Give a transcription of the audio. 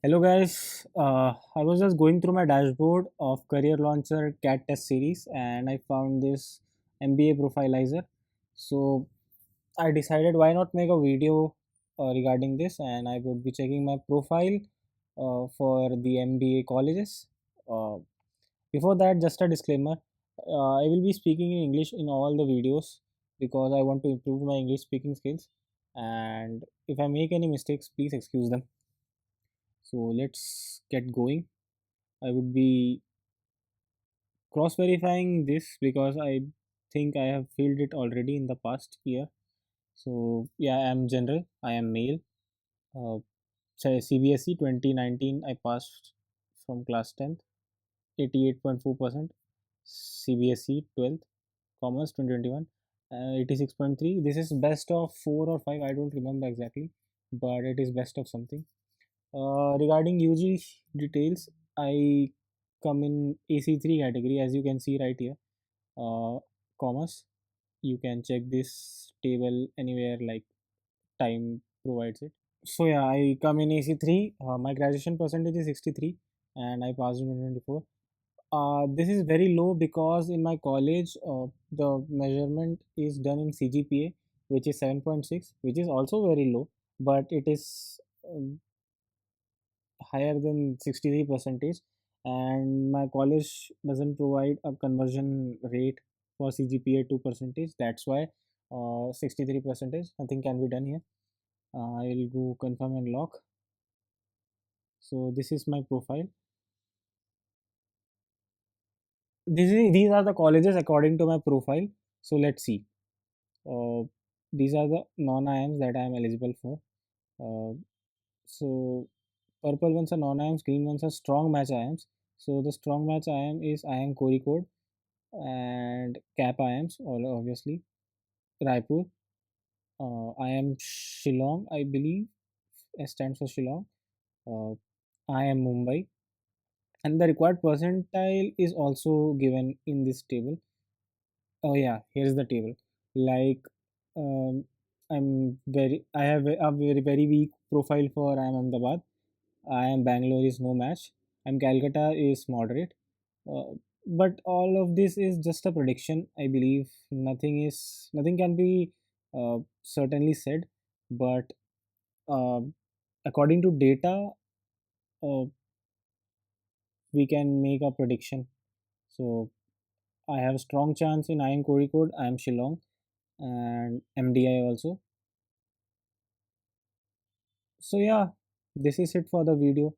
Hello guys, I was just going through my dashboard of Career Launcher CAT test series and I found this MBA Profilizer. So I decided why not make a video regarding this, and I would be checking my profile for the MBA colleges. Uh, Before that, just a disclaimer, I will be speaking in English in all the videos because I want to improve my English speaking skills, and if I make any mistakes, please excuse them. So let's get going. I would be cross verifying this because I think I have filled it already in the past year. So yeah, I am general, I am male. Say CBSE 2019 I passed from class 10th, 88.4%. CBSE 12th, commerce 2021, 86.3. This is best of 4 or 5, I don't remember exactly, but it is best of something. Regarding UG details, I come in AC3 category, as you can see right here. Commerce. You can check this table anywhere like time provides it. So yeah, I come in AC3. My graduation percentage is 63, and I passed in 2024. This is very low because in my college, the measurement is done in CGPA, which is 7.6, which is also very low, but it is higher than 63 percentage, and my college doesn't provide a conversion rate for CGPA to percentage. That's why 63 percentage nothing can be done here. I'll go confirm and lock. So this is my profile. These are the colleges according to my profile. So let's see. uh, these are the non-IIMs that I am eligible for. uh, so purple ones are non-IIMs, green ones are strong match IIMs. So the strong match IIM is IIM Kozhikode and cap IIMs, all obviously. Raipur, IIM Shillong, I believe, stands for Shillong. uh, IIM Mumbai, and the required percentile is also given in this table. Oh yeah, here's the table. Like, um, I have a very weak profile for I am Ahmedabad. I am Bangalore is no match. I'm Calcutta is moderate. Uh, but all of this is just a prediction. I believe nothing can be certainly said. But uh, according to data, uh, we can make a prediction. So I have a strong chance in I am Kozhikode, I am Shillong, and MDI also. So yeah, this is it for the video.